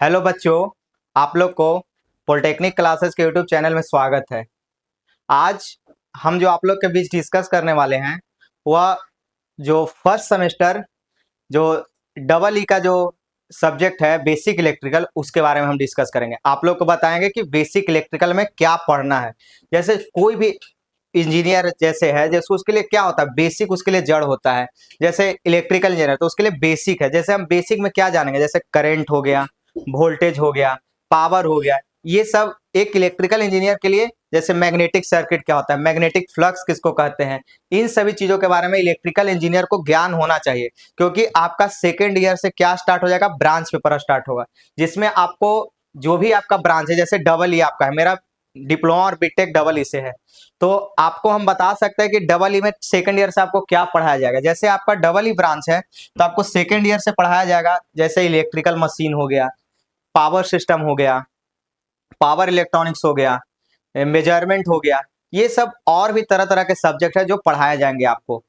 Hello बच्चों, आप लोग को पॉलिटेक्निक क्लासेस के यूट्यूब चैनल में स्वागत है। आज हम जो आप लोग के बीच डिस्कस करने वाले हैं वह जो फर्स्ट सेमेस्टर जो डबल ई का जो सब्जेक्ट है बेसिक इलेक्ट्रिकल, उसके बारे में हम डिस्कस करेंगे। आप लोग को बताएंगे कि बेसिक इलेक्ट्रिकल में क्या पढ़ना है। जैसे कोई भी इंजीनियर जैसे है, जैसे उसके लिए क्या होता है बेसिक, उसके लिए जड़ होता है। जैसे इलेक्ट्रिकल इंजीनियर तो उसके लिए बेसिक है। जैसे हम बेसिक में क्या जानेंगे, जैसे करंट हो गया, वोल्टेज हो गया, पावर हो गया, ये सब एक इलेक्ट्रिकल इंजीनियर के लिए। जैसे मैग्नेटिक सर्किट क्या होता है, मैग्नेटिक फ्लक्स किसको कहते हैं, इन सभी चीजों के बारे में इलेक्ट्रिकल इंजीनियर को ज्ञान होना चाहिए। क्योंकि आपका सेकेंड ईयर से क्या स्टार्ट हो जाएगा, ब्रांच पेपर स्टार्ट होगा, जिसमें आपको जो भी आपका ब्रांच है, जैसे डबल ई आपका है, मेरा डिप्लोमा और बीटेक डबल ई से है, तो आपको हम बता सकते हैं कि डबल ई में सेकंड ईयर से आपको क्या पढ़ाया जाएगा। जैसे आपका डबल ई ब्रांच है तो आपको सेकंड ईयर से पढ़ाया जाएगा जैसे इलेक्ट्रिकल मशीन हो गया, पावर सिस्टम हो गया, पावर इलेक्ट्रॉनिक्स हो गया, मेजरमेंट हो गया, ये सब और भी तरह तरह के सब्जेक्ट है जो पढ़ाए जाएंगे आपको।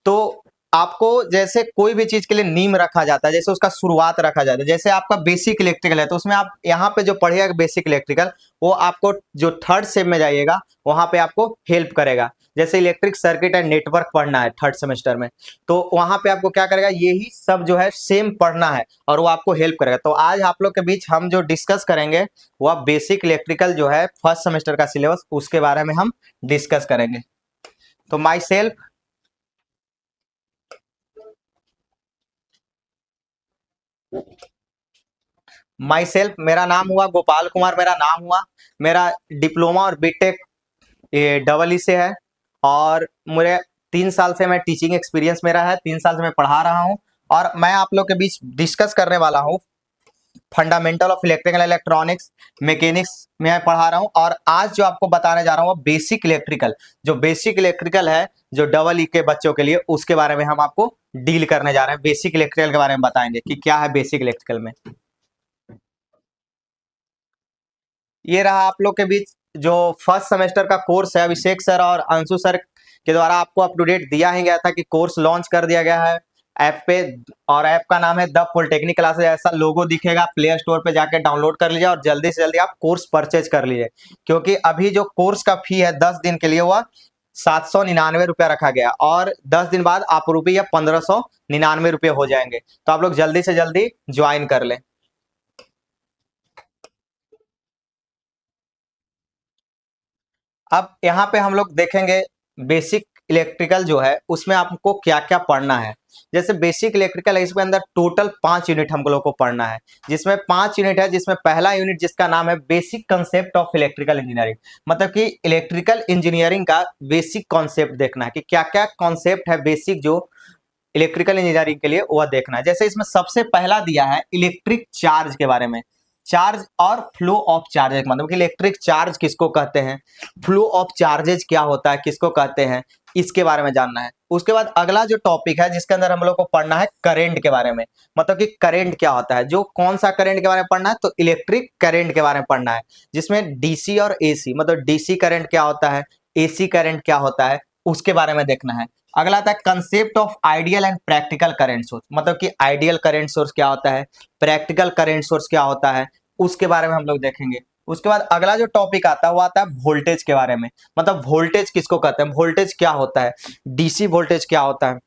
तो आपको जैसे कोई भी चीज के लिए नीम रखा जाता है, जैसे उसका शुरुआत रखा जाता है। जैसे आपका बेसिक इलेक्ट्रिकल है तो उसमें आप यहाँ पे जो पढ़िएगा बेसिक इलेक्ट्रिकल, वो आपको जो थर्ड सेम में जाइएगा वहां पे आपको हेल्प करेगा। जैसे इलेक्ट्रिक सर्किट एंड नेटवर्क पढ़ना है थर्ड सेमेस्टर में, तो वहां पे आपको क्या करेगा, यही सब जो है सेम पढ़ना है और वो आपको हेल्प करेगा। तो आज आप लोग के बीच हम जो डिस्कस करेंगे वह बेसिक इलेक्ट्रिकल जो है फर्स्ट सेमेस्टर का सिलेबस, उसके बारे में हम डिस्कस करेंगे। तो माई सेल्फ मेरा नाम हुआ गोपाल कुमार, मेरा नाम हुआ, मेरा डिप्लोमा और बीटेक ये डबल ई से है। और मुझे 3 साल से मैं टीचिंग एक्सपीरियंस मेरा है, 3 साल से मैं पढ़ा रहा हूँ। और मैं आप लोग के बीच डिस्कस करने वाला हूँ fundamental of electrical electronics, mechanics में मैं पढ़ा रहा हूँ। और आज जो आपको बताने जा रहा हूँ वो बेसिक इलेक्ट्रिकल, जो बेसिक इलेक्ट्रिकल है जो डबल ई के बच्चों के लिए, उसके बारे में हम आपको डील करने जा रहे हैं। बेसिक इलेक्ट्रिकल के बारे में बताएंगे कि क्या है बेसिक इलेक्ट्रिकल में। ये रहा आप लोग के बीच जो फर्स्ट सेमेस्टर का कोर्स है, अभिषेक सर और अंशु सर के द्वारा आपको अप टू डेट दिया ही गया था कि कोर्स लॉन्च कर दिया गया है ऐप पे। और ऐप का नाम है द पॉलिटेक्निक क्लासेस, ऐसा लोगो दिखेगा, प्ले स्टोर पे जाके डाउनलोड कर लीजिए और जल्दी से जल्दी आप कोर्स परचेज कर लीजिए। क्योंकि अभी जो कोर्स का फी है 10 दिन के लिए वह 799 रुपया रखा गया, और 10 दिन बाद आप रुपये 1599 रुपये हो जाएंगे। तो आप लोग जल्दी से जल्दी ज्वाइन कर लें। अब यहाँ पे हम लोग देखेंगे बेसिक इलेक्ट्रिकल जो है उसमें आपको क्या क्या पढ़ना है। जैसे बेसिक इलेक्ट्रिकल है, इसके अंदर टोटल 5 यूनिट हम लोग को पढ़ना है, जिसमें 5 यूनिट है। जिसमें पहला यूनिट जिसका नाम है basic concept of electrical engineering, मतलब कि इलेक्ट्रिकल इंजीनियरिंग का बेसिक कॉन्सेप्ट देखना है कि क्या क्या कॉन्सेप्ट है बेसिक जो इलेक्ट्रिकल इंजीनियरिंग के लिए, वह देखना है। जैसे इसमें सबसे पहला दिया है इलेक्ट्रिक चार्ज के बारे में, चार्ज और फ्लो ऑफ चार्जेज, मतलब कि इलेक्ट्रिक चार्ज किसको कहते हैं, फ्लो ऑफ चार्जेज क्या होता है, किसको कहते हैं, इसके बारे में जानना है। उसके बाद अगला जो टॉपिक है जिसके अंदर हम लोग को पढ़ना है करंट के बारे में, मतलब कि करंट क्या होता है, जो कौन सा करंट के बारे में पढ़ना है, तो इलेक्ट्रिक करंट के बारे में पढ़ना है, जिसमें डीसी और एसी, मतलब डीसी करंट क्या होता है, एसी करंट क्या होता है, उसके बारे में देखना है। अगला आता है concept of ideal and practical current source, मतलब कि आइडियल करंट सोर्स क्या होता है, प्रैक्टिकल करंट सोर्स क्या होता है, उसके बारे में हम लोग देखेंगे। उसके बाद अगला जो टॉपिक आता है वो आता है वोल्टेज के बारे में, मतलब वोल्टेज किसको कहते हैं, वोल्टेज क्या होता है, डीसी वोल्टेज क्या होता है,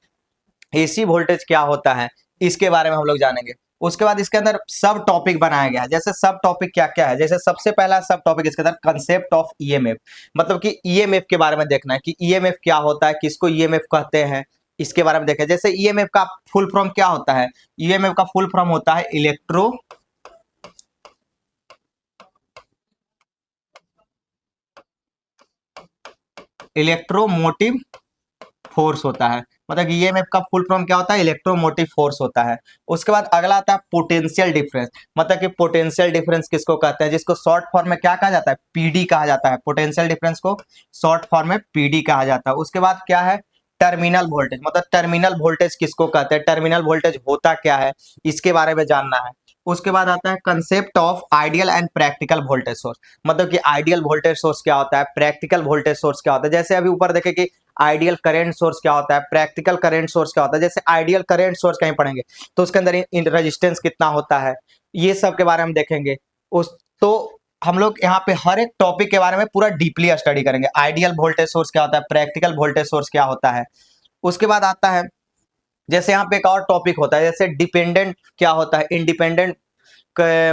एसी वोल्टेज क्या होता है, इसके बारे में हम लोग जानेंगे। उसके बाद इसके अंदर सब टॉपिक बनाया गया है। जैसे सब टॉपिक क्या क्या है, जैसे सबसे पहला सब टॉपिक इसके अंदर कंसेप्ट ऑफ ईएमएफ, मतलब कि ईएमएफ के बारे में देखना है कि ईएमएफ क्या होता है, किसको ईएमएफ कहते हैं, इसके बारे में देखें। जैसे ईएमएफ का फुल फॉर्म क्या होता है, ईएमएफ का फुल फॉर्म होता है इलेक्ट्रोमोटिव फोर्स होता है, मतलब कि ईएमएफ का फुल फॉर्म क्या होता है, इलेक्ट्रोमोटिव फोर्स होता है। उसके बाद अगला आता है पोटेंशियल डिफरेंस, मतलब कि पोटेंशियल डिफरेंस किसको कहते हैं, जिसको शॉर्ट फॉर्म में क्या कहा जाता है, पीडी कहा जाता है। पोटेंशियल डिफरेंस को शॉर्ट फॉर्म में पीडी कहा जाता है। उसके बाद क्या है टर्मिनल वोल्टेज, मतलब टर्मिनल वोल्टेज किसको कहते हैं, टर्मिनल वोल्टेज होता क्या है, इसके बारे में जानना है। उसके बाद आता है concept of ideal and practical voltage source, मतलब कि आइडियल वोल्टेज सोर्स क्या होता है, प्रैक्टिकल वोल्टेज सोर्स क्या होता है। जैसे अभी ऊपर देखे कि आइडियल करंट सोर्स क्या होता है, प्रैक्टिकल करंट सोर्स क्या होता है। जैसे आइडियल करंट सोर्स कहीं पढ़ेंगे तो उसके अंदर रेजिस्टेंस कितना होता है, ये सब के बारे में देखेंगे। उस तो हम लोग यहाँ पे हर एक टॉपिक के बारे में पूरा डीपली स्टडी करेंगे। आइडियल वोल्टेज सोर्स क्या होता है, प्रैक्टिकल वोल्टेज सोर्स क्या होता है। उसके बाद आता है जैसे यहाँ पे एक और टॉपिक होता है, जैसे डिपेंडेंट क्या होता है, इंडिपेंडेंट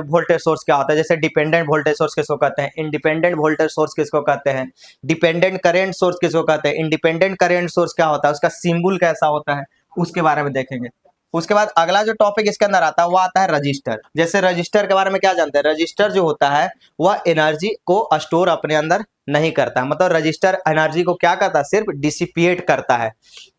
वोल्टेज सोर्स क्या होता है। जैसे डिपेंडेंट वोल्टेज सोर्स किसको कहते हैं, इंडिपेंडेंट वोल्टेज सोर्स किसको कहते हैं, डिपेंडेंट करंट सोर्स किसको कहते हैं, इंडिपेंडेंट करंट सोर्स क्या होता है, उसका सिंबल कैसा होता है, उसके बारे में देखेंगे। उसके बाद अगला जो टॉपिक इसके अंदर आता है वो आता है रजिस्टर। जैसे रजिस्टर के बारे में क्या जानते हैं, रजिस्टर जो होता है वह एनर्जी को स्टोर अपने अंदर नहीं करता है, मतलब रजिस्टर एनर्जी को क्या करता है, सिर्फ डिसिपिएट करता है।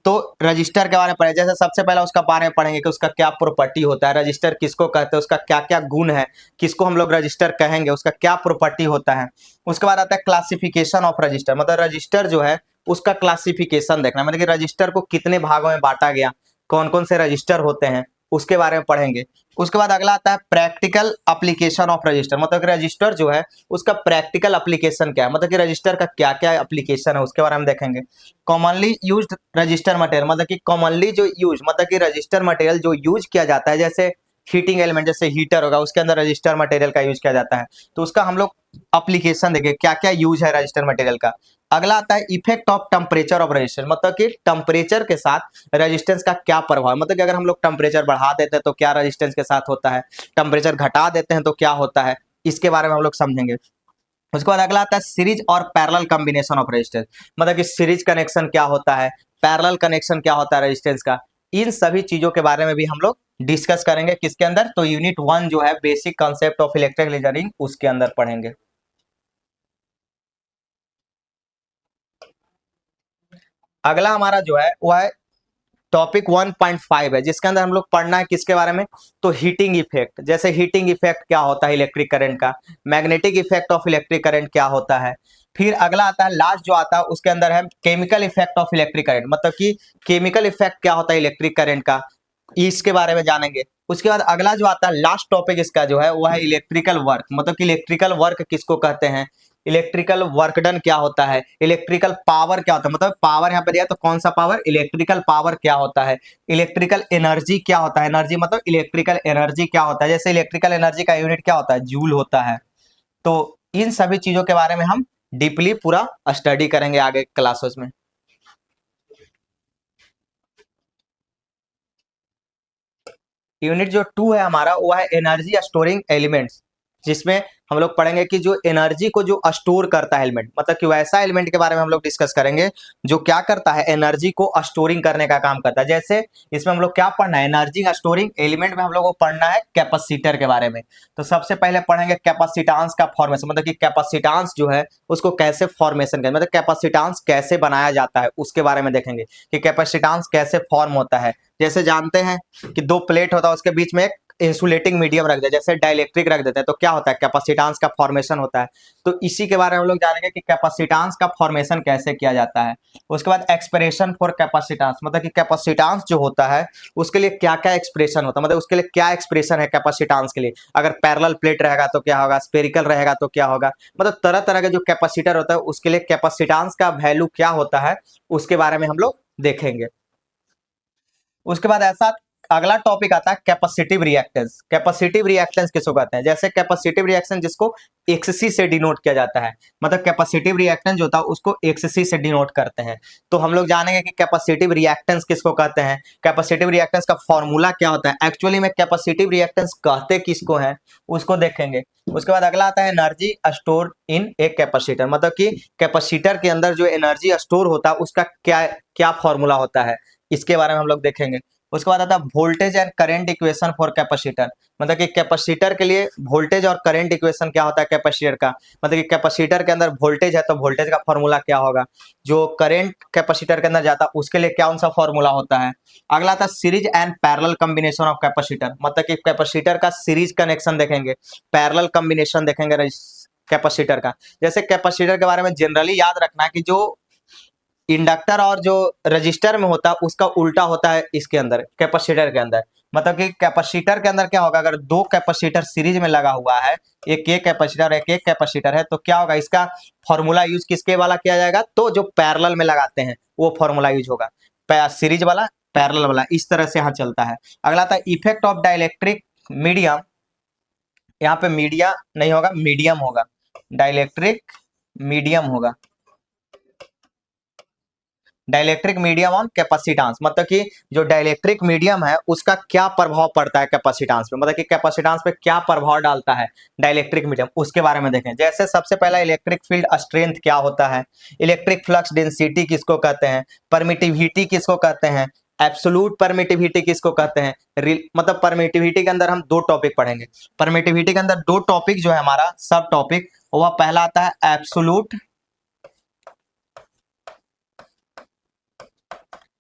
तो रजिस्टर के बारे में पढ़े, जैसे सबसे पहले उसका बारे में पढ़ेंगे कि उसका क्या प्रॉपर्टी होता है, रजिस्टर किसको कहते हैं, उसका क्या क्या गुण है, किसको हम लोग रजिस्टर कहेंगे, उसका क्या प्रॉपर्टी होता है। उसके बाद आता है क्लासिफिकेशन ऑफ रजिस्टर, मतलब रजिस्टर जो है उसका क्लासिफिकेशन देखना, मतलब कि रजिस्टर को कितने भागों में बांटा गया, कौन कौन से रजिस्टर होते हैं, उसके बारे में पढ़ेंगे। उसके बाद अगला आता है प्रैक्टिकल एप्लीकेशन ऑफ रजिस्टर, मतलब कि रजिस्टर जो है उसका प्रैक्टिकल एप्लीकेशन क्या है, मतलब कि रजिस्टर का क्या क्या एप्लीकेशन है उसके बारे में देखेंगे। कॉमनली यूज्ड रजिस्टर मटेरियल, मतलब कि कॉमनली जो यूज, मतलब कि रजिस्टर मटेरियल जो यूज किया जाता है, जैसे हीटिंग एलिमेंट, जैसे हीटर होगा उसके अंदर रजिस्टर मटेरियल का यूज किया जाता है, तो उसका हम लोग एप्लीकेशन देखें क्या क्या यूज है रजिस्टर मटेरियल का। अगला आता है effect of temperature of register, मतलब कि टेम्परेचर के साथ रेजिस्टेंस का क्या प्रभाव है, मतलब कि अगर हम लोग टेम्परेचर बढ़ा देते हैं तो क्या रेजिस्टेंस के साथ होता है, टेम्परेचर घटा देते हैं तो क्या होता है, इसके बारे में हम लोग समझेंगे। उसके बाद अगला आता है सीरीज और पैरेलल कॉम्बिनेशन ऑफ रेजिस्टेंस, मतलब कि सीरीज कनेक्शन क्या होता है, पैरेलल कनेक्शन क्या होता है रेजिस्टेंस का। इन सभी चीजों के बारे में भी हम लोग डिस्कस करेंगे किसके अंदर, तो यूनिट 1 जो है basic concept of electrical engineering उसके अंदर पढ़ेंगे। अगला हमारा जो है वह है टॉपिक 1.5 है, जिसके अंदर हम लोग पढ़ना है किसके बारे में, तो हीटिंग इफेक्ट। जैसे हीटिंग इफेक्ट क्या होता है इलेक्ट्रिक करंट का, magnetic effect of electric current क्या होता है। फिर अगला आता है लास्ट जो आता है उसके अंदर है chemical effect of electric current, मतलब कि केमिकल इफेक्ट क्या होता है इलेक्ट्रिक करंट का, इसके बारे में जानेंगे। उसके बाद अगला जो आता है लास्ट टॉपिक इसका जो है वो है इलेक्ट्रिकल वर्क, मतलब कि इलेक्ट्रिकल वर्क किसको कहते हैं, इलेक्ट्रिकल वर्क डन क्या होता है, इलेक्ट्रिकल पावर क्या होता है, मतलब पावर यहाँ पे दिया तो कौन सा पावर, इलेक्ट्रिकल पावर क्या होता है, इलेक्ट्रिकल एनर्जी क्या होता है, एनर्जी मतलब इलेक्ट्रिकल एनर्जी क्या होता है, जैसे इलेक्ट्रिकल एनर्जी का यूनिट क्या होता है, जूल होता है। तो इन सभी चीजों के बारे में हम डीपली पूरा स्टडी करेंगे आगे क्लासेस में। यूनिट जो 2 है हमारा वो है एनर्जी स्टोरिंग एलिमेंट्स, जिसमें हम लोग पढ़ेंगे कि जो एनर्जी को जो स्टोर करता है एलिमेंट, मतलब कि वैसा एलिमेंट के बारे में हम लोग डिस्कस करेंगे जो क्या करता है, एनर्जी को स्टोरिंग करने का काम करता है। जैसे इसमें हम लोग क्या पढ़ना है, एनर्जी स्टोरिंग एलिमेंट में हम लोग को पढ़ना है कैपेसिटर के बारे में। तो सबसे पहले पढ़ेंगे कैपेसिटेंस का फॉर्मेशन, मतलब कि कैपेसिटेंस जो है उसको कैसे फॉर्मेशन करें, मतलब कैपेसिटेंस कैसे बनाया जाता है उसके बारे में देखेंगे कि कैपेसिटेंस कैसे फॉर्म होता है। जैसे जानते हैं कि दो प्लेट होता है उसके बीच में एक इंसुलेटिंग मीडियम रख दे, जैसे डाइलेक्ट्रिक रख देते हैं तो क्या होता है, कैपेसिटेंस का फॉर्मेशन होता है। तो इसी के बारे में हम लोग जानेंगे कि कैपेसिटेंस का फॉर्मेशन कैसे किया जाता है। उसके बाद एक्सप्रेशन फॉर कैपेसिटेंस, मतलब कि कैपेसिटेंस जो होता है उसके लिए क्या क्या एक्सप्रेशन होता है, मतलब उसके लिए क्या एक्सप्रेशन है कैपेसिटेंस के लिए, अगर पैरेलल प्लेट रहेगा तो क्या होगा, स्फेरिकल रहेगा तो क्या होगा, मतलब तरह तरह के जो कैपेसिटर होता है उसके लिए कैपेसिटेंस का वैल्यू क्या होता है उसके बारे में हम लोग देखेंगे। उसके बाद ऐसा अगला टॉपिक आता है कैपेसिटिव रिएक्टेंस। कैपेसिटिव रिएक्टेंस किसको कहते हैं, जैसे कैपेसिटिव रिएक्शन जिसको एक्ससी से डिनोट किया जाता है, मतलब कैपेसिटिव रिएक्टेंस जो होता है उसको एक्ससी से डिनोट करते हैं। तो हम लोग जानेंगे कि कैपेसिटिव रिएक्टेंस किसको कहते हैं, कैपेसिटिव रिएक्टेंस का फॉर्मूला क्या होता है, एक्चुअली में कैपेसिटिव रिएक्टेंस कहते किसको हैं उसको देखेंगे। उसके बाद अगला आता है energy store in a capacitor, मतलब कि कैपेसिटर के अंदर जो एनर्जी स्टोर होता है उसका क्या क्या फॉर्मूला होता है, इसके बारे में हम लोग देखेंगे। उसके बाद आता है voltage and current equation for capacitor, मतलब कि कैपेसिटर के लिए वोल्टेज और करंट इक्वेशन क्या होता है कैपेसिटर का, मतलब कि कैपेसिटर के अंदर वोल्टेज है तो वोल्टेज का फॉर्मूला क्या होगा, जो करंट कैपेसिटर के अंदर जाता है उसके लिए कौन सा फॉर्मूला होता है। अगला आता है series and parallel combination of capacitor, मतलब कि कैपेसिटर का सीरीज कनेक्शन देखेंगे, पैरेलल कॉम्बिनेशन देखेंगे कैपेसिटर का। जैसे कैपेसिटर के बारे में जनरली याद रखना है कि जो इंडक्टर और जो रजिस्टर में होता है उसका उल्टा होता है इसके अंदर कैपेसिटर के अंदर, मतलब कि कैपेसिटर के अंदर क्या होगा, अगर दो कैपेसिटर सीरीज में लगा हुआ है, एक ये कैपेसिटर एक कैपेसिटर है, तो क्या होगा इसका फॉर्मूला यूज किसके वाला किया जाएगा, तो जो पैरेलल में लगाते हैं वो फॉर्मूला यूज होगा, सीरीज वाला पैरेलल वाला, इस तरह से यहाँ चलता है। अगला आता है इफेक्ट ऑफ डाइलेक्ट्रिक मीडियम यहाँ पे मीडिया नहीं होगा, मीडियम होगा, डाइलेक्ट्रिक मीडियम होगा, डाइलेक्ट्रिक मीडियम ऑन कैपेसिटेंस, मतलब कि जो डाइलेक्ट्रिक मीडियम है उसका क्या प्रभाव पड़ता है कैपेसिटेंस पे, मतलब कि कैपेसिटेंस पे क्या प्रभाव डालता है डाइलेक्ट्रिक मीडियम, उसके बारे में देखें। जैसे सबसे पहला इलेक्ट्रिक फील्ड स्ट्रेंथ क्या होता है, इलेक्ट्रिक फ्लक्स डेंसिटी किसको कहते हैं, परमिटिविटी किसको कहते हैं, एब्सोल्यूट परमिटिविटी किसको कहते हैं, मतलब परमिटिविटी के अंदर हम दो टॉपिक पढ़ेंगे। परमिटिविटी के अंदर दो टॉपिक जो है हमारा सब टॉपिक, वह पहला आता है एब्सोल्यूट,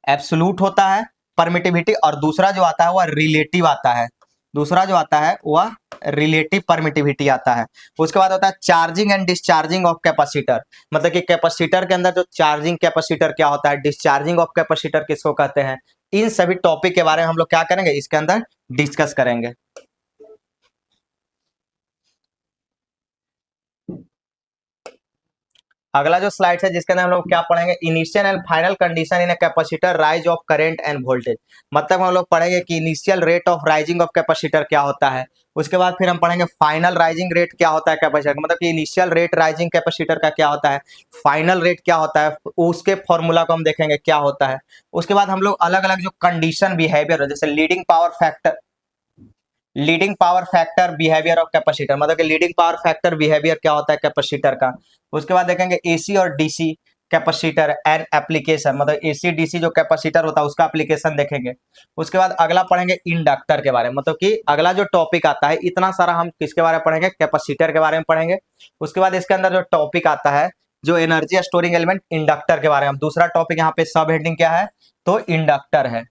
एब्सोल्यूट होता है परमिटिविटी, और दूसरा जो आता है वह रिलेटिव आता है, दूसरा जो आता है वह रिलेटिव परमिटिविटी आता है। उसके बाद होता है charging and discharging of capacitor, मतलब कि कैपेसिटर के अंदर जो चार्जिंग कैपेसिटर क्या होता है, डिस्चार्जिंग ऑफ कैपेसिटर किसको कहते हैं, इन सभी टॉपिक के बारे में हम लोग क्या करेंगे, इसके अंदर डिस्कस करेंगे। अगला जो स्लाइड है जिसके अंदर हम लोग क्या पढ़ेंगे, initial and final condition in a capacitor rise of current end voltage, मतलब हम लोग पढ़ेंगे कि initial rate of rising of capacitor क्या होता है, उसके बाद फिर हम पढ़ेंगे फाइनल राइजिंग रेट क्या होता है कैपेसिटर, मतलब कि इनिशियल रेट राइजिंग कैपेसिटर का क्या होता है, फाइनल रेट क्या होता है, उसके फॉर्मूला को हम देखेंगे क्या होता है। उसके बाद हम लोग अलग अलग जो कंडीशन बिहेवियर है, जैसे leading power factor, leading power factor behaviour of capacitor, मतलब कि लीडिंग पावर फैक्टर बिहेवियर क्या होता है कैपेसिटर का। उसके बाद देखेंगे एसी और डीसी कैपेसिटर एंड एप्लीकेशन, मतलब एसी डीसी जो कैपेसिटर होता है उसका एप्लीकेशन देखेंगे। उसके बाद अगला पढ़ेंगे इंडक्टर के बारे में, मतलब कि अगला जो टॉपिक आता है, इतना सारा हम किसके बारे में पढ़ेंगे, कैपेसिटर के बारे में पढ़ेंगे। उसके बाद इसके अंदर जो टॉपिक आता है जो एनर्जी स्टोरिंग एलिमेंट, इंडक्टर के बारे में, दूसरा टॉपिक यहाँ पे सब हेडिंग क्या है, तो इंडक्टर है।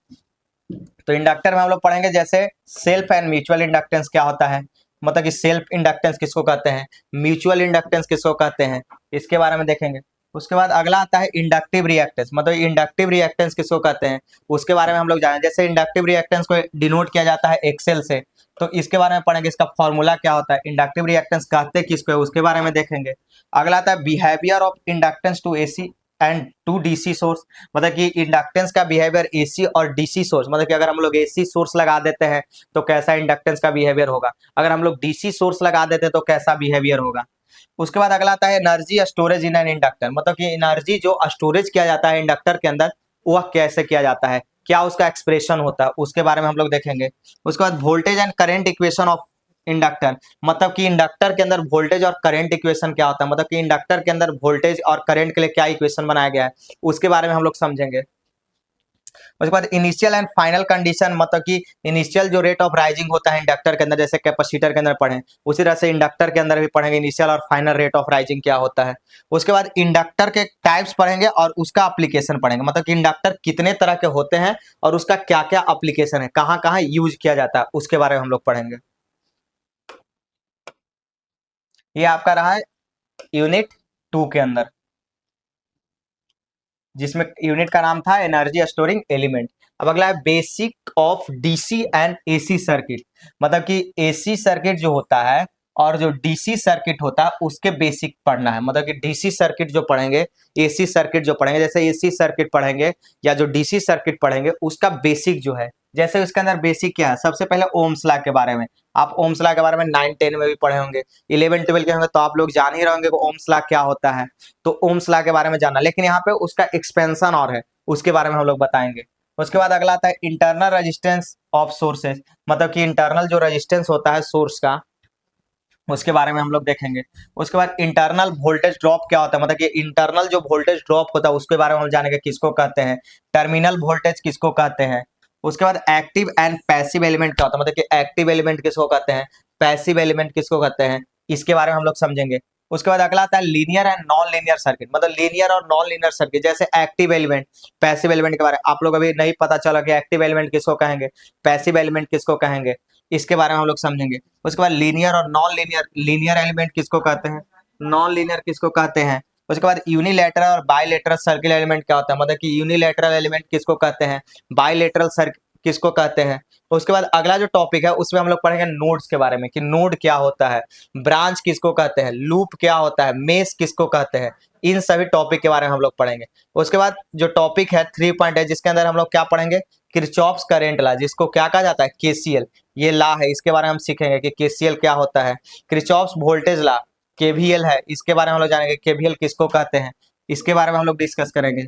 तो इंडक्टर में हम लोग पढ़ेंगे जैसे सेल्फ एंड म्यूचुअल इंडक्टेंस क्या होता है, मतलब कि सेल्फ इंडक्टेंस किसको कहते हैं, म्यूचुअल इंडक्टेंस किसको कहते हैं, इसके बारे में देखेंगे। उसके बाद अगला आता है इंडक्टिव रिएक्टेंस, मतलब इंडक्टिव रिएक्टेंस किसको कहते हैं, उसके बारे में हम लोग जानेंगे। जैसे इंडक्टिव रिएक्टेंस को डिनोट किया जाता है एक्सेल से, तो इसके बारे में पढ़ेंगे, इसका फॉर्मूला क्या होता है, इंडक्टिव रिएक्टेंस कहते किसको है, उसके बारे में देखेंगे। अगला आता है behaviour of inductance to AC and to DC source, मतलब कि इंडक्टेंस का बिहेवियर एसी और डीसी सोर्स, मतलब कि अगर हम लोग एसी सोर्स लगा देते हैं तो कैसा इंडक्टेंस का बिहेवियर होगा, अगर हम लोग डीसी सोर्स लगा देते हैं तो कैसा बिहेवियर होगा। उसके बाद अगला आता है energy storage in an inductor, मतलब कि एनर्जी जो स्टोरेज किया जाता है इंडक्टर के अंदर वह कैसे किया जाता है, क्या उसका एक्सप्रेशन होता है, उसके बारे में हम लोग देखेंगे। उसके बाद voltage and current equation of inductor, मतलब कि इंडक्टर के अंदर वोल्टेज और करंट इक्वेशन क्या होता है, मतलब कि इंडक्टर के अंदर वोल्टेज और करंट के लिए क्या इक्वेशन बनाया गया है, उसके बारे में हम लोग समझेंगे। उसके बाद इनिशियल एंड फाइनल कंडीशन, मतलब कि इनिशियल जो रेट ऑफ राइजिंग होता है इंडक्टर के अंदर, जैसे कैपेसिटर के अंदर पढ़े उसी तरह से इंडक्टर के अंदर भी पढ़ेंगे इनिशियल और फाइनल रेट ऑफ राइजिंग क्या होता है। उसके बाद इंडक्टर के टाइप्स पढ़ेंगे और उसका एप्लीकेशन पढ़ेंगे, मतलब कि इंडक्टर कितने तरह के होते हैं और उसका क्या क्या एप्लीकेशन है, कहाँ कहाँ यूज किया जाता है, उसके बारे में हम लोग पढ़ेंगे। ये आपका रहा है यूनिट 2 के अंदर, जिसमें यूनिट का नाम था एनर्जी स्टोरिंग एलिमेंट। अब अगला है basic of DC and AC circuit, मतलब कि एसी सर्किट जो होता है और जो डीसी सर्किट होता है उसके बेसिक पढ़ना है, मतलब कि डीसी सर्किट जो पढ़ेंगे, एसी सर्किट जो पढ़ेंगे, जैसे एसी सर्किट पढ़ेंगे या जो डीसी सर्किट पढ़ेंगे उसका बेसिक जो है, जैसे उसके अंदर बेसिक क्या है, सबसे पहले ओम्स लॉ के बारे में, आप ओम्स लॉ के बारे में 9-10 में भी पढ़े होंगे, 11-12 के होंगे तो आप लोग जान ही रहे होंगे कि ओम्स लॉ क्या होता है, तो ओम्स लॉ के बारे में जानना, लेकिन यहाँ पे उसका एक्सपेंशन और है, उसके बारे में हम लोग बताएंगे। उसके बाद अगला आता है इंटरनल रेजिस्टेंस ऑफ सोर्सेज, मतलब कि इंटरनल जो रेजिस्टेंस होता है सोर्स का, उसके बारे में हम लोग देखेंगे। उसके बाद इंटरनल वोल्टेज ड्रॉप क्या होता है, मतलब कि इंटरनल जो वोल्टेज ड्रॉप होता है उसके बारे में हम जानेंगे किसको कहते हैं, टर्मिनल वोल्टेज किसको कहते हैं। उसके बाद एक्टिव एंड पैसिव एलिमेंट क्या होता है, मतलब कि एक्टिव एलिमेंट किसको कहते हैं, पैसिव एलिमेंट किसको कहते हैं, इसके बारे में हम लोग समझेंगे। उसके बाद अगला आता है linear and non linear circuit, मतलब लीनियर और नॉन लीनियर सर्किट, जैसे एक्टिव एलिमेंट पैसिव एलिमेंट के बारे में आप लोग अभी नहीं पता चला कि एक्टिव एलिमेंट किसको कहेंगे, पैसिव एलिमेंट किसको कहेंगे, इसके बारे में हम लोग समझेंगे। उसके बाद लीनियर और नॉन लीनियर, लीनियर एलिमेंट किसको कहते हैं, नॉन लीनियर किसको कहते हैं। उसके बाद यूनिलैटरल और बायलैटरल सर्किल एलिमेंट क्या होता है, मतलब कि यूनिलैटरल एलिमेंट किसको कहते हैं, बायलैटरल सर्किल किसको कहते हैं। उसके बाद अगला जो टॉपिक है उसमें हम लोग पढ़ेंगे नोड्स के बारे में, कि नोड क्या होता है, ब्रांच किसको कहते हैं, लूप क्या होता है, मेश किसको कहते हैं, इन सभी टॉपिक के बारे में हम लोग पढ़ेंगे। उसके बाद जो टॉपिक है 3 पॉइंट है जिसके अंदर हम लोग क्या पढ़ेंगे किरचॉफ्स करंट लॉ, जिसको क्या कहा जाता है, केसीएल, ये लॉ है, इसके बारे में हम सीखेंगे कि केसीएल क्या होता है। किरचॉफ्स वोल्टेज लॉ, केवीएल है, इसके बारे में हम लोग जानेंगे, केवीएल किसको कहते हैं, इसके बारे में हम लोग डिस्कस करेंगे।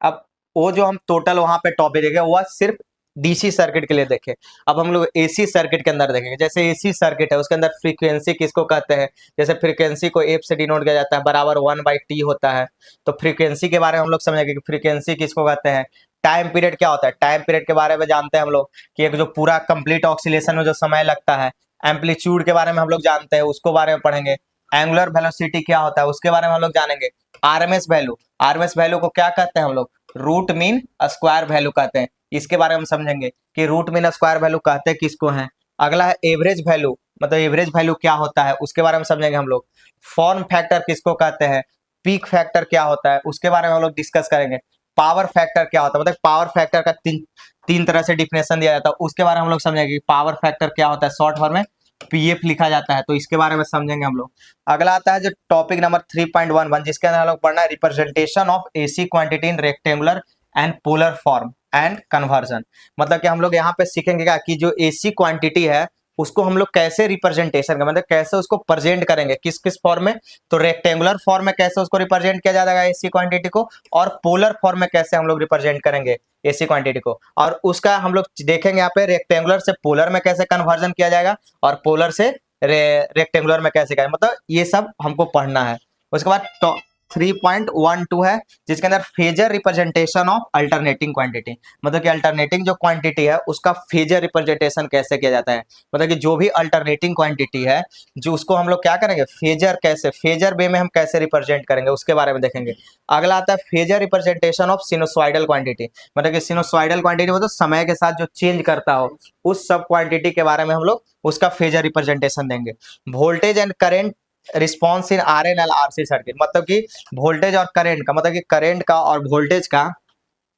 अब वो जो हम टोटल वहां पे टॉपिक देखे वो सिर्फ डीसी सर्किट के लिए देखे। अब हम लोग एसी सर्किट के अंदर देखेंगे। जैसे एसी सर्किट है उसके अंदर फ्रीक्वेंसी किसको कहते हैं, जैसे फ्रीक्वेंसी को एफ से डिनोट किया जाता है, बराबर 1/t होता है। तो फ्रीक्वेंसी के बारे में हम लोग समझेंगे कि फ्रीक्वेंसी किसको कहते हैं। टाइम पीरियड क्या होता है, टाइम पीरियड के बारे में जानते हैं हम लोग कि एक जो पूरा कंप्लीट ऑक्सीलेशन में जो समय लगता है। एम्पलीट्यूड के बारे में हम लोग जानते हैं, उसको बारे में पढ़ेंगे। एंगुलर वेलोसिटी क्या होता है उसके बारे में हम लोग जानेंगे। आरएमएस वैल्यू, आरएमएस वैल्यू को क्या कहते हैं हम लोग, रूट मीन स्क्वायर वैल्यू कहते हैं, इसके बारे में हम समझेंगे कि रूट मीन स्क्वायर वैल्यू कहते हैं किसको हैं। अगला है एवरेज वैल्यू, मतलब एवरेज वैल्यू क्या होता है उसके बारे में समझेंगे हम लोग। फॉर्म फैक्टर किसको कहते हैं, पीक फैक्टर क्या होता है उसके बारे में हम लोग डिस्कस करेंगे। पावर फैक्टर क्या होता है, मतलब पावर फैक्टर का तीन तीन तरह से डिफिनेशन दिया जाता है, उसके बारे में हम लोग समझेंगे कि पावर फैक्टर क्या होता है, शॉर्ट फॉर्म में पीएफ लिखा जाता है, तो इसके बारे में समझेंगे हम लोग। अगला आता है जो टॉपिक नंबर 3.11, जिसके अंदर हम लोग पढ़ना है representation of AC quantity in rectangular and polar form and conversion. मतलब कि हम लोग यहाँ पे सीखेंगे क्या कि जो एसी क्वांटिटी है उसको हम लोग कैसे रिप्रेजेंटेशन का मतलब कैसे उसको प्रेजेंट करेंगे, किस किस फॉर्म में, तो रेक्टेंगुलर फॉर्म में कैसे उसको रिप्रेजेंट किया जाएगा एसी क्वांटिटी को, और पोलर फॉर्म में कैसे हम लोग रिप्रेजेंट करेंगे एसी क्वांटिटी को, और उसका हम लोग देखेंगे यहाँ पे रेक्टेंगुलर से पोलर में कैसे कन्वर्जन किया जाएगा और पोलर से रेक्टेंगुलर में कैसे करें, मतलब ये सब हमको पढ़ना है। उसके बाद 3.12 है जिसके अंदर phasor representation of alternating quantity, मतलब कि अल्टरनेटिंग जो क्वांटिटी है उसका फेजर रिप्रेजेंटेशन कैसे किया जाता है, मतलब कि जो भी अल्टरनेटिंग क्वांटिटी है जो उसको हम लोग क्या करेंगे फेजर, कैसे फेजर वे में हम कैसे रिप्रेजेंट करेंगे उसके बारे में देखेंगे। अगला आता है phasor representation of sinusoidal quantity, मतलब कि सिनुसॉइडल क्वांटिटी मतलब समय के साथ जो चेंज करता हो उस सब क्वांटिटी के बारे में हम लोग उसका फेजर रिप्रेजेंटेशन देंगे। Voltage and current response in R and L R C circuit, मतलब कि वोल्टेज और करंट का, मतलब कि करंट का और वोल्टेज का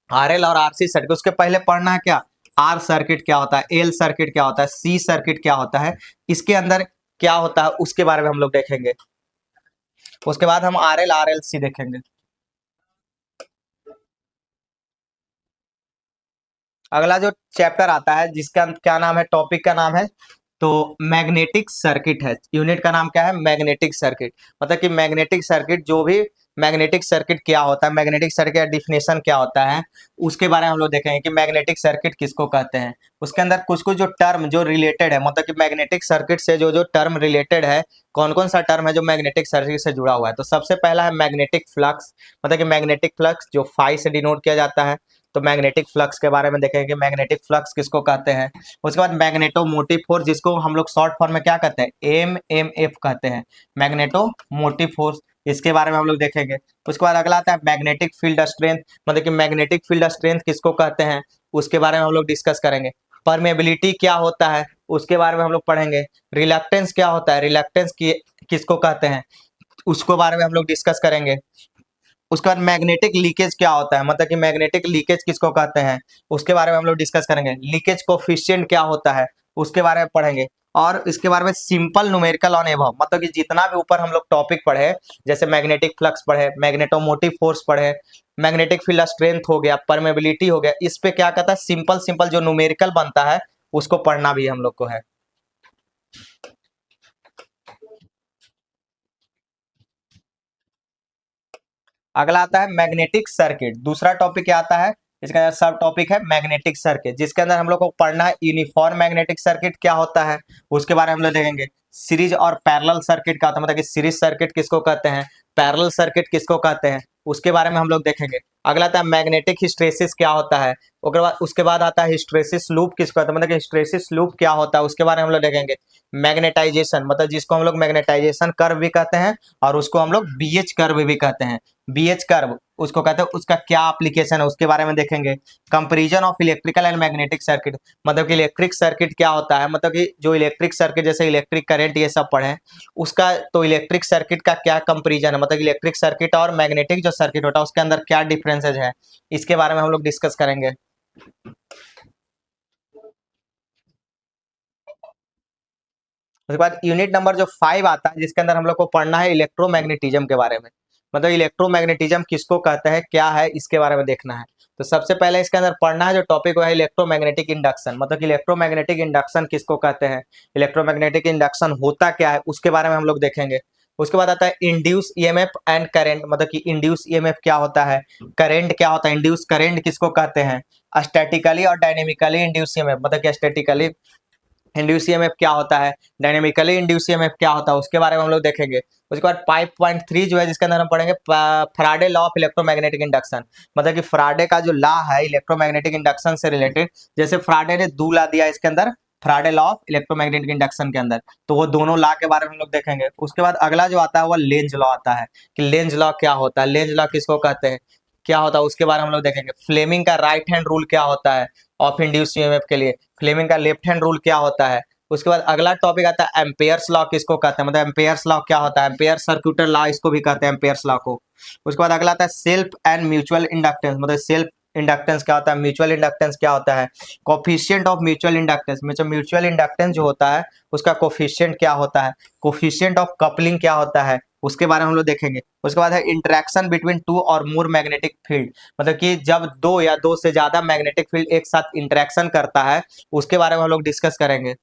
आर एल और आर सी सर्किट, उसके पहले पढ़ना है क्या, आर सर्किट क्या होता है, एल सर्किट क्या होता है, सी सर्किट क्या होता है, इसके अंदर क्या होता है उसके बारे में हम लोग देखेंगे। उसके बाद हम आर एल सी देखेंगे। अगला जो चैप्टर आता है जिसका क्या नाम है, टॉपिक का नाम है तो मैग्नेटिक सर्किट है, यूनिट का नाम क्या है, मैग्नेटिक सर्किट, मतलब कि मैग्नेटिक सर्किट जो भी मैग्नेटिक सर्किट क्या होता है, मैग्नेटिक सर्किट का डिफिनेशन क्या होता है उसके बारे में हम लोग देखेंगे कि मैग्नेटिक सर्किट किसको कहते हैं। उसके अंदर कुछ कुछ जो टर्म जो रिलेटेड है, मतलब कि मैग्नेटिक सर्किट से जो जो टर्म रिलेटेड है, कौन कौन सा टर्म है जो मैग्नेटिक सर्किट से जुड़ा हुआ है, तो सबसे पहला है मैग्नेटिक फ्लक्स, मतलब कि मैग्नेटिक फ्लक्स जो फाई से डिनोट किया जाता है, तो मैग्नेटिक फ्लक्स के बारे में देखेंगे कि मैग्नेटिक फ्लक्स किसको कहते हैं। उसके बाद मैग्नेटोमोटिव फोर्स जिसको हम लोग शॉर्ट फॉर्म में क्या कहते हैं, एम कहते हैं, मैग्नेटोमोटिव फोर्स, इसके बारे में हम लोग देखेंगे। उसके बाद अगला आता है मैग्नेटिक फील्ड स्ट्रेंथ, मतलब कि मैग्नेटिक फील्ड स्ट्रेंथ किसको कहते हैं उसके बारे में हम लोग डिस्कस करेंगे। परमेबिलिटी क्या होता है उसके बारे में हम लोग पढ़ेंगे। रिलक्टेंस क्या होता है, रिलक्टेंस किसको कहते हैं उसको बारे में हम लोग डिस्कस करेंगे। उसके बाद मैग्नेटिक लीकेज क्या होता है, मतलब कि मैग्नेटिक लीकेज किसको कहते हैं उसके बारे में हम लोग डिस्कस करेंगे। लीकेज कोफिशिएंट क्या होता है उसके बारे में पढ़ेंगे। और इसके बारे में सिंपल न्यूमेरिकल ऑन एबव, मतलब कि जितना भी ऊपर हम लोग टॉपिक पढ़े, जैसे मैग्नेटिक फ्लक्स पढ़े, मैग्नेटोमोटिव फोर्स पढ़े, मैग्नेटिक फील्ड स्ट्रेंथ हो गया, परमेबिलिटी हो गया, इस पे क्या कहता है सिंपल सिंपल जो न्यूमेरिकल बनता है उसको पढ़ना भी हम लोग को है। अगला आता है मैग्नेटिक सर्किट, दूसरा टॉपिक क्या आता है, इसके अंदर सब टॉपिक है मैग्नेटिक सर्किट, जिसके अंदर हम लोग को पढ़ना है यूनिफॉर्म मैग्नेटिक सर्किट क्या होता है उसके बारे में हम लोग देखेंगे। सीरीज और पैरेलल सर्किट क्या होता है, मतलब कि सीरीज सर्किट किसको कहते हैं, पैरेलल सर्किट किसको कहते हैं उसके बारे में हम लोग देखेंगे। अगला आता है मैग्नेटिक हिस्ट्रेसिस क्या होता है, उसके बाद आता है हिस्ट्रेसिस लूप किसको कहते हैं, मतलब कि हिस्ट्रेसिस लूप क्या होता है उसके बारे में हम लोग देखेंगे। मैग्नेटाइजेशन, मतलब जिसको हम लोग मैग्नेटाइजेशन कर्व भी कहते हैं और उसको हम लोग बीएच कर्व भी कहते हैं, बीएच कर्व उसको कहते हैं, उसका क्या एप्लीकेशन है उसके बारे में देखेंगे। Comparison of electrical and magnetic circuit, मतलब कि इलेक्ट्रिक सर्किट क्या होता है, मतलब कि जो इलेक्ट्रिक सर्किट जैसे इलेक्ट्रिक करंट ये सब पढ़े उसका, तो इलेक्ट्रिक सर्किट का क्या कंपैरिजन है, मतलब इलेक्ट्रिक सर्किट और मैग्नेटिक जो सर्किट होता है उसके अंदर क्या डिफरेंसेज है इसके बारे में हम लोग डिस्कस करेंगे। उसके बाद यूनिट नंबर जो 5 आता है जिसके अंदर हम लोग को पढ़ना है इलेक्ट्रोमैग्नेटिज्म के बारे में, मतलब इलेक्ट्रोमैग्नेटिज्म किसको कहते हैं, क्या है, इसके बारे में देखना है। तो सबसे पहले इसके अंदर पढ़ना है जो टॉपिक वो है इलेक्ट्रोमैग्नेटिक इंडक्शन, मतलब कि इलेक्ट्रोमैग्नेटिक इंडक्शन किसको कहते हैं, इलेक्ट्रोमैग्नेटिक इंडक्शन होता क्या है, उसके बारे में हम लोग देखेंगे। उसके बाद आता है इंड्यूस ईएमएफ एंड करंट, मतलब कि इंड्यूस ईएमएफ क्या होता है, करंट क्या होता है, इंड्यूस करंट किसको कहते हैं, स्टैटिकली और डायनेमिकली इंड्यूस ईएमएफ, मतलब कि स्टैटिकली इंड्यूस ईएमएफ क्या होता है, डायनेमिकली इंड्यूस ईएमएफ क्या होता है, उसके बारे में हम लोग देखेंगे। उसके बाद 5.3 जो है जिसके अंदर हम पढ़ेंगे Faraday law of electromagnetic induction, मतलब कि फैराडे का जो लॉ है इलेक्ट्रोमैग्नेटिक इंडक्शन से रिलेटेड, जैसे फैराडे ने 2 लॉ दिया इसके अंदर, Faraday law of electromagnetic induction के अंदर, तो वो दोनों लॉ के बारे में हम लोग देखेंगे। उसके बाद अगला जो आता है वो लेंज लॉ आता है, कि लेंज लॉ क्या होता है, लेंज लॉ किसको कहते हैं, क्या होता है, उसके बारे में हम लोग देखेंगे। फ्लेमिंग का राइट हैंड रूल क्या होता है ऑफ इंड्यूस ईएमएफ के लिए, फ्लेमिंग का लेफ्ट हैंड रूल क्या होता है। उसके बाद अगला टॉपिक आता है एम्पेयर्स लॉ किसको कहते हैं, मतलब एम्पेयर्स लॉ क्या होता है, एम्पेयर सर्क्यूटर लॉ इसको भी कहते हैं एम्पेयर्स लॉ को। उसके बाद अगला आता है सेल्फ एंड म्यूचुअल इंडक्टेंस, मतलब सेल्फ इंडक्टेंस क्या होता है, म्यूचुअल इंडक्टेंस क्या होता है, कोफिशिएंट ऑफ म्यूचुअल इंडक्टेंस, मतलब म्यूचुअल इंडक्टेंस जो होता है उसका कोफिशिएंट क्या होता है, कोफिशिएंट ऑफ कपलिंग क्या होता है, उसके बारे में हम लोग देखेंगे। उसके बाद है इंटरेक्शन बिटवीन 2 और मोर मैग्नेटिक फील्ड, मतलब कि जब 2 या 2 से ज्यादा मैग्नेटिक फील्ड एक साथ इंटरेक्शन करता है उसके बारे में हम लोग डिस्कस करेंगे।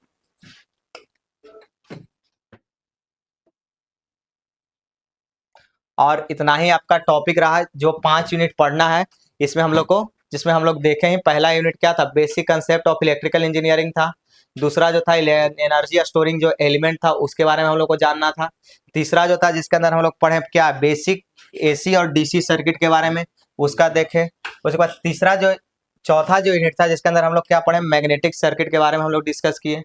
और इतना ही आपका टॉपिक रहा जो 5 यूनिट पढ़ना है इसमें हम लोग को, जिसमें हम लोग देखे हैं पहला यूनिट क्या था, basic concept of electrical engineering था। दूसरा जो था एनर्जी स्टोरिंग जो एलिमेंट था उसके बारे में हम लोग को जानना था। तीसरा जो था जिसके अंदर हम लोग पढ़े क्या, बेसिक एसी और डीसी सर्किट के बारे में, उसका देखें। उसके बाद तीसरा जो चौथा जो यूनिट था जिसके अंदर हम लोग क्या पढ़े, मैग्नेटिक सर्किट के बारे में हम लोग डिस्कस किए।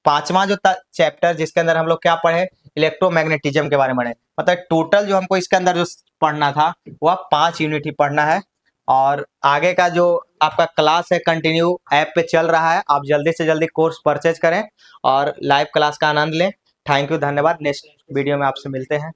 पांचवा जो चैप्टर जिसके अंदर हम लोग क्या पढ़े, इलेक्ट्रोमैग्नेटिज्म के बारे में पढ़े। मतलब टोटल जो हमको इसके अंदर जो पढ़ना था वह 5 यूनिट ही पढ़ना है। और आगे का जो आपका क्लास है कंटिन्यू ऐप पे चल रहा है, आप जल्दी से जल्दी कोर्स परचेज करें और लाइव क्लास का आनंद लें। थैंक यू, धन्यवाद। नेक्स्ट वीडियो में आपसे मिलते हैं।